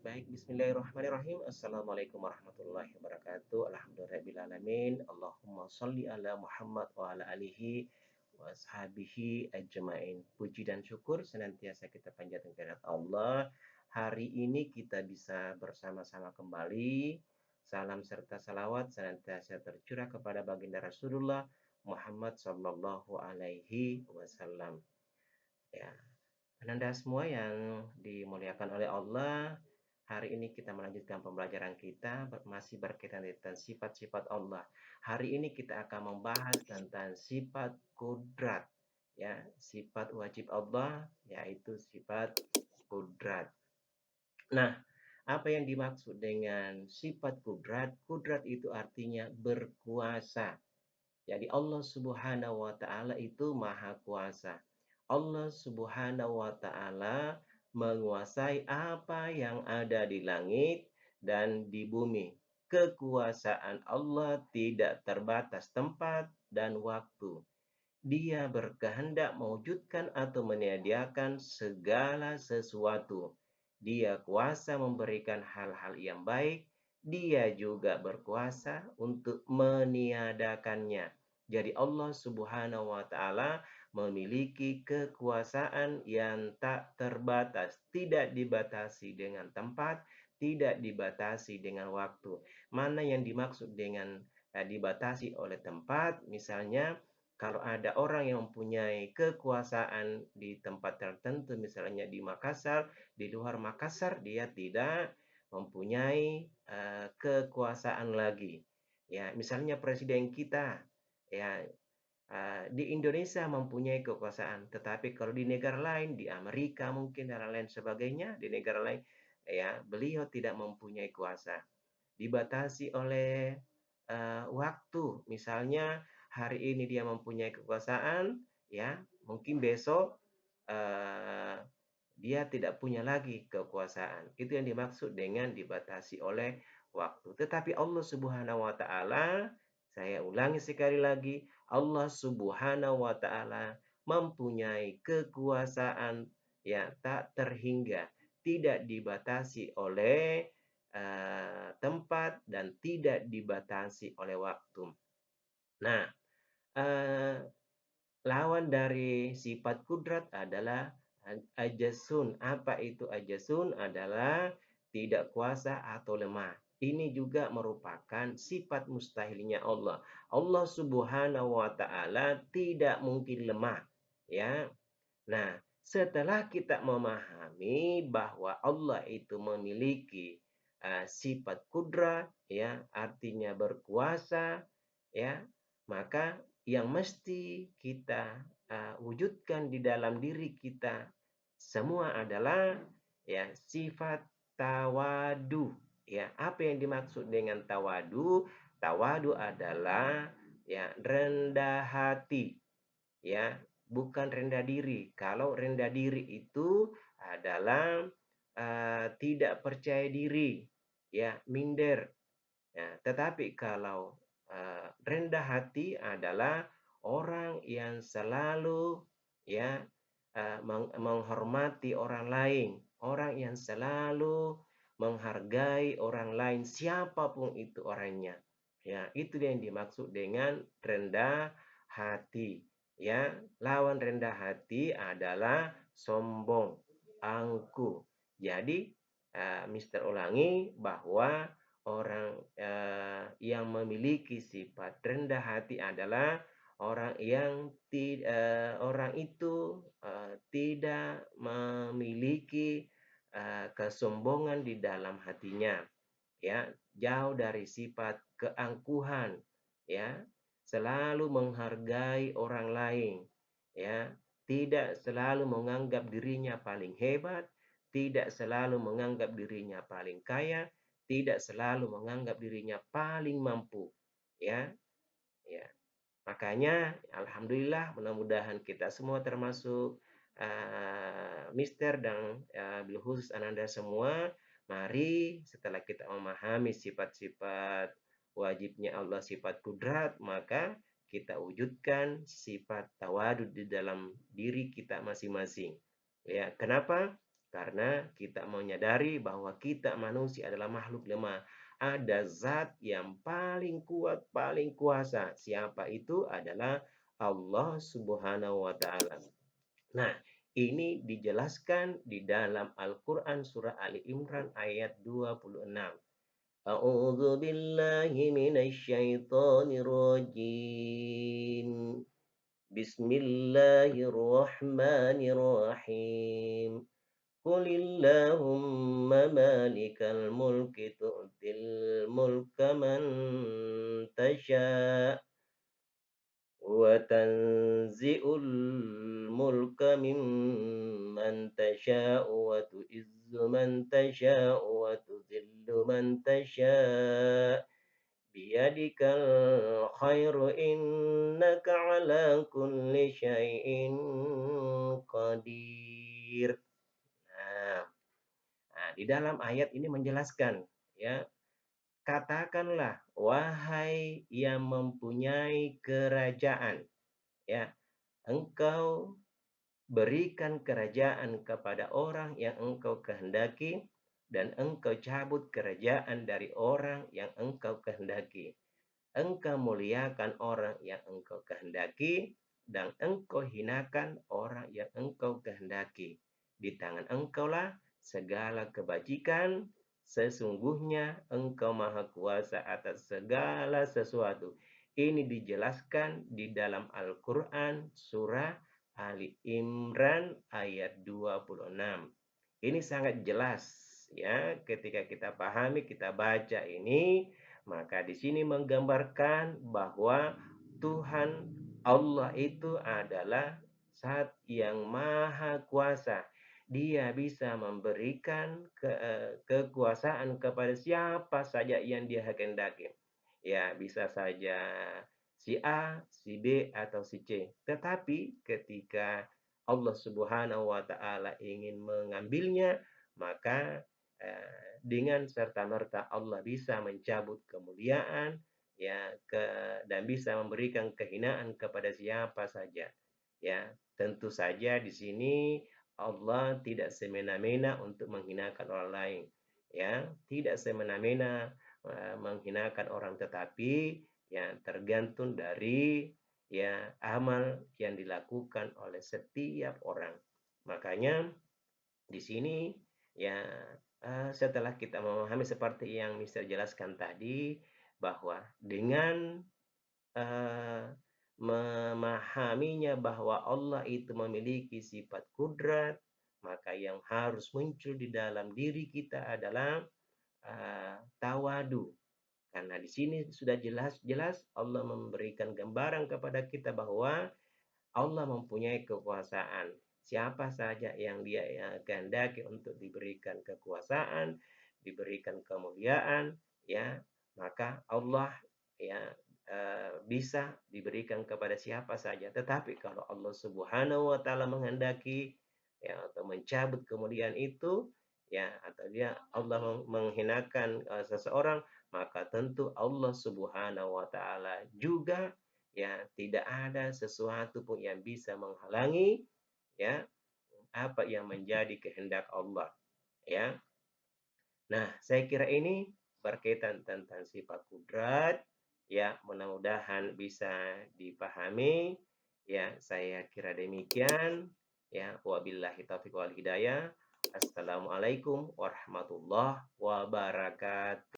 Baik, bismillahirrahmanirrahim. Assalamualaikum warahmatullahi wabarakatuh. Alhamdulillahirrahmanirrahim. Allahumma sholli ala Muhammad wa ala alihi wa ashabihi ajmain. Puji dan syukur senantiasa kita panjatkan kepada Allah. Hari ini kita bisa bersama-sama kembali. Salam serta salawat senantiasa tercurah kepada baginda Rasulullah Muhammad Sallallahu Alaihi Wasallam. Ya, Ananda semua yang dimuliakan oleh Allah, hari ini kita melanjutkan pembelajaran kita masih berkaitan dengan sifat-sifat Allah. Hari ini kita akan membahas tentang sifat kudrat, ya, sifat wajib Allah yaitu sifat kudrat. Nah, apa yang dimaksud dengan sifat kudrat? Kudrat itu artinya berkuasa. Jadi Allah Subhanahu wa taala itu maha kuasa. Allah Subhanahu wa taala menguasai apa yang ada di langit dan di bumi. Kekuasaan Allah tidak terbatas tempat dan waktu. Dia berkehendak mewujudkan atau menyediakan segala sesuatu. Dia kuasa memberikan hal-hal yang baik. Dia juga berkuasa untuk meniadakannya. Jadi Allah Subhanahu wa taala memiliki kekuasaan yang tak terbatas, tidak dibatasi dengan tempat, tidak dibatasi dengan waktu. Mana yang dimaksud dengan dibatasi oleh tempat? Misalnya kalau ada orang yang mempunyai kekuasaan di tempat tertentu, misalnya di Makassar, di luar Makassar dia tidak mempunyai kekuasaan lagi. Ya, misalnya presiden kita, ya, di Indonesia mempunyai kekuasaan, tetapi kalau di negara lain, di Amerika mungkin dan lain sebagainya, di negara lain, ya, beliau tidak mempunyai kuasa. Dibatasi oleh waktu, misalnya hari ini dia mempunyai kekuasaan, ya, mungkin besok uh, dia tidak punya lagi kekuasaan. Itu yang dimaksud dengan dibatasi oleh waktu. Tetapi Allah Subhanahu wa taala, saya ulangi sekali lagi, Allah Subhanahu wa taala mempunyai kekuasaan yang tak terhingga, tidak dibatasi oleh tempat dan tidak dibatasi oleh waktu. Nah, lawan dari sifat kudrat adalah ajasun. Apa itu ajasun? Adalah tidak kuasa atau lemah. Ini juga merupakan sifat mustahilnya Allah. Allah Subhanahu wa taala tidak mungkin lemah, ya. Nah, setelah kita memahami bahwa Allah itu memiliki sifat kudrat, ya, artinya berkuasa, ya, maka yang mesti kita wujudkan di dalam diri kita semua adalah ya sifat tawadu. Ya, apa yang dimaksud dengan tawadu? Tawadu adalah ya rendah hati, ya, bukan rendah diri. Kalau rendah diri itu adalah tidak percaya diri, ya, minder. Ya, tetapi kalau rendah hati adalah orang yang selalu ya menghormati orang lain, orang yang selalu menghargai orang lain siapapun itu orangnya. Ya, itu yang dimaksud dengan rendah hati. Ya, lawan rendah hati adalah sombong, angkuh. Jadi, Mister ulangi bahwa orang yang memiliki sifat rendah hati adalah orang yang orang itu tidak memiliki kesombongan di dalam hatinya, ya, jauh dari sifat keangkuhan, ya, selalu menghargai orang lain, ya, tidak selalu menganggap dirinya paling hebat, tidak selalu menganggap dirinya paling kaya, tidak selalu menganggap dirinya paling mampu, ya, ya. Makanya alhamdulillah mudah-mudahan kita semua termasuk Mister dan bil khusus Ananda semua, mari setelah kita memahami sifat-sifat wajibnya Allah, sifat kudrat, maka kita wujudkan sifat tawadud di dalam diri kita masing-masing. Ya, kenapa? Karena kita menyadari bahwa kita manusia adalah makhluk lemah. Ada zat yang paling kuat, paling kuasa. Siapa itu? Adalah Allah Subhanahu wa taala. Nah, ini dijelaskan di dalam Al-Qur'an surah Ali Imran ayat 26. A'udzu billahi minasy syaithanir rajim. Bismillahirrahmanirrahim. قل اللهم مالك الملك تؤتي الملك من تشاء وتنزع الملك ممن تشاء وتعز من تشاء وتذل من تشاء بيدك الخير إنك على كل شيء قدير. Nah, di dalam ayat ini menjelaskan, ya, katakanlah wahai yang mempunyai kerajaan, ya, engkau berikan kerajaan kepada orang yang engkau kehendaki dan engkau cabut kerajaan dari orang yang engkau kehendaki. Engkau muliakan orang yang engkau kehendaki dan engkau hinakan orang yang engkau kehendaki. Di tangan engkaulah segala kebajikan, sesungguhnya engkau maha kuasa atas segala sesuatu. Ini dijelaskan di dalam Al-Quran surah Ali Imran ayat 26. Ini sangat jelas, ya, ketika kita pahami, kita baca ini, maka di sini menggambarkan bahwa Tuhan Allah itu adalah Zat yang maha kuasa. Dia bisa memberikan kekuasaan kepada siapa saja yang dia kehendaki. Ya, bisa saja si A, si B, atau si C. Tetapi ketika Allah Subhanahu wa taala ingin mengambilnya, maka dengan serta-merta Allah bisa mencabut kemuliaan, ya, dan bisa memberikan kehinaan kepada siapa saja. Ya, tentu saja di sini Allah tidak semena-mena untuk menghinakan orang lain. Ya, tidak semena-mena menghinakan orang, tetapi ya tergantung dari, ya, amal yang dilakukan oleh setiap orang. Makanya di sini, ya, setelah kita memahami seperti yang Mister jelaskan tadi, bahwa dengan memahaminya bahwa Allah itu memiliki sifat kudrat, maka yang harus muncul di dalam diri kita adalah tawadu. Karena di sini sudah jelas-jelas Allah memberikan gambaran kepada kita bahwa Allah mempunyai kekuasaan. Siapa saja yang dia kehendaki untuk diberikan kekuasaan, diberikan kemuliaan, ya, maka Allah, ya, bisa diberikan kepada siapa saja. Tetapi kalau Allah Subhanahu wa taala menghendaki, ya, atau mencabut kemuliaan itu, ya, atau dia Allah menghinakan seseorang, maka tentu Allah Subhanahu wa taala juga, ya, tidak ada sesuatu pun yang bisa menghalangi, ya, apa yang menjadi kehendak Allah, ya. Nah, saya kira ini berkaitan tentang sifat kudrat, ya, mudah-mudahan bisa dipahami, ya, saya kira demikian, ya, wabillahi taufiq wal hidayah. Assalamualaikum warahmatullahi wabarakatuh.